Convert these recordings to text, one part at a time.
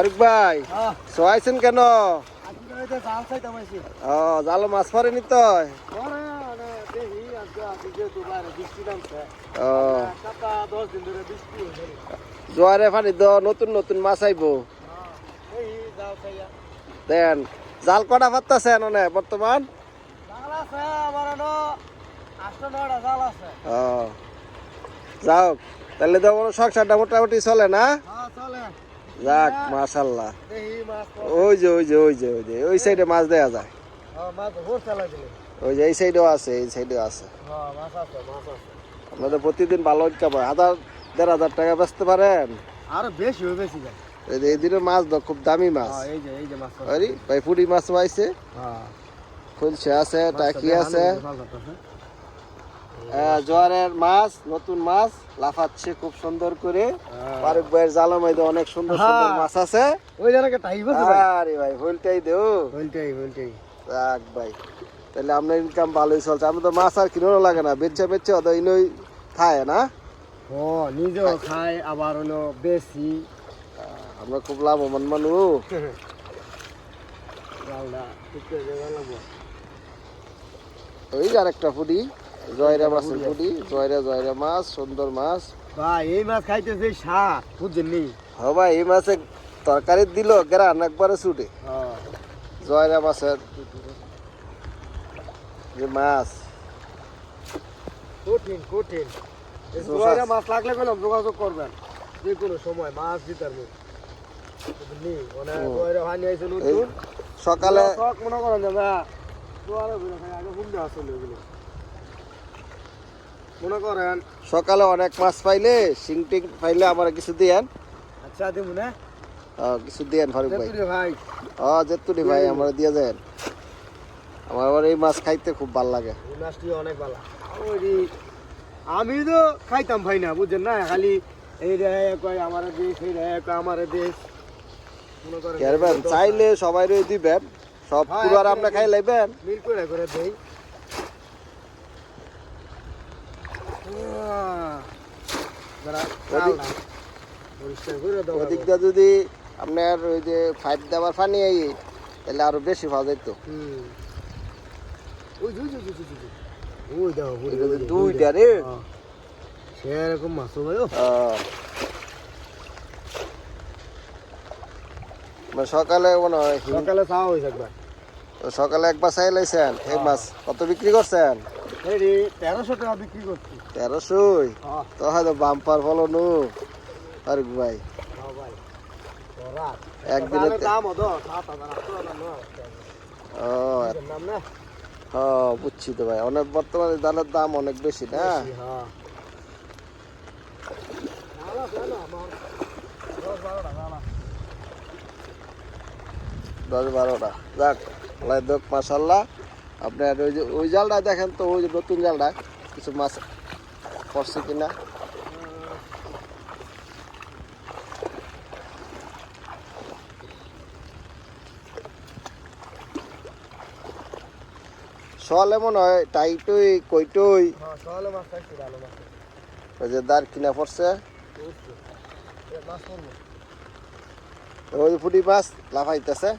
ফারুক ভাই সোয়াইছেন কেন? জালো মাছ পড়েনি তো? জোয়ারে পানি তো নতুন নতুন মাছ আইবো। দেন জাল কটা পাত্তাছেন বর্তমান? যাও তাহলে তো সংসারটা মোটামুটি চলে না? যাক মাশাআল্লাহ। ওই সাইডে মাছ দেয়া যায়, ওই যে এই সাইডেও আছে, এই সাইডেও আছে। আপনাদের প্রতিদিন ভালো ইনকাম হয়, 1,000-1,500 টাকা বেচতে পারেন? আরো বেশি হয়ে বেশি যায়। এই দিনের মাছ তো খুব দামি মাছ। আরে ভাই পুরি মাছ পাইছে, খুলছে আছে, টাকি আছে, জোয়ারের মাছ, নতুন মাছ লাফাচ্ছে খুব সুন্দর করে। ফারুক ভাইয়ের জালের মধ্যে অনেক সুন্দর সুন্দর মাছ আছে। ওই জায়গাটা টাইপ আছে ভাই। আরে ভাই হইলটাই দেও, হইলটাই। যাক ভাই তাহলে আপনার ইনকাম ভালোই চলছে। আমি তো মাছ আর কিনোও লাগে না, বেচে অত ইনই খায় না। ও নিজেও খায় আবার হলো বেশি। আমরা খুব লাভবান মানুষ। ওই আর একটা ফুডি জয়রা মাছের ফুডি, জয়রা মাছ, সুন্দর মাছ ভাই। এই মাছ খাইতে যে স্বাদ বুঝছেন নি? হ্যাঁ ভাই, এই মাছে তরকারি দিল গ্রান একবারে ছুটে। জয়রা মাছের যে মাছ কঠিন জয়রা মাছ লাগলে কোনো যোগাযোগ করবেন যে কোনো সময় মাছ দিতার মধ্যে। সকালে মনে করেন যে মনে করেন সকালে অনেক মাছ পাইলে সিংটিং পাইলে আমার কিছু দিয়েন। আচ্ছা দিব না, কিছু দিয়েন ফারুক ভাই। ভাই যেতুনি ভাই আমার দিয়ে দেন, আমার আবার এই মাছ খাইতে খুব ভালো লাগে। এই মাছটি অনেক ভালো। আমি তো খাইতাম ভাই না বুঝছেন না, খালি এই রে কয় আমার দেশ, এই রে কয় আমার দেশ। চাইলে সবাই দিবেন, সব পুরো আর আপনি খাই লাইবেন। মিল করে দেই। ওদিকটা যদি আপনার ওই যে 5 দেওয়ার পানি আই তাহলে আরো বেশি পাওয়া যেত। দুইটা রে সেরকম মাছ ভাই। সকালে মনে হয় সকালে খাওয়া হয়েছে একবার। সকালে একবার চাই লাইছেন। এই মাছ কত বিক্রি করছেন? 1300 টাকা বিক্রি করছি। 1300? তো হয়তো বাম্পার ফলো নু ফারুক ভাই। একদিনে বুঝছি তো ভাই, অনেক বর্তমানে ধানের দাম অনেক বেশি না? 10-12টা। যাক দেখ মাশাল্লাহ। আপনার ওই যে ওই জালটা দেখেন তো, ওই যে নতুন জালটা কিছু মাছ পড়ছে কিনা। শোয়ালে মনে হয় টাইটই কইটই ওই যে দাঁড় কিনা পড়ছে। ওই ফুটি মাছ লাফাইতেছে,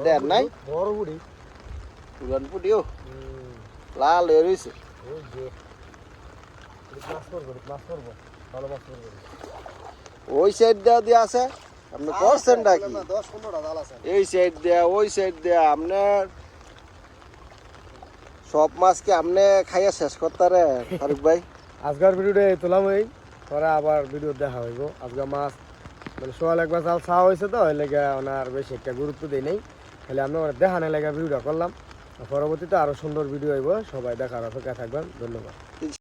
দেখ নাই বড় বুড়ি পুরান ফুটিও লাল হয়ে রয়েছে। ওই সাইড দেওয়া আছে আপনি করছেন নাকি? 10-15টা জাল আছে এই সাইড দেয়া ওই সাইড দেয়া। আপনার সব মাছ কি আপনি খাইয়া শেষ করতে ফারুক ভাই? আজকের ভিডিওটা তোলাম, এই পরে আবার ভিডিও দেখা হইব। আজকে মাছ মানে সোয়াল একবার চাল চাওয়া হয়েছে তো, এই লেগে ওনার বেশি একটা গুরুত্ব দিই নেই, তাহলে আমি দেখানোর লেগে ভিডিওটা করলাম। পরবর্তীতে আরো সুন্দর ভিডিও হইব, সবাই দেখার অপেক্ষা থাকবেন। ধন্যবাদ।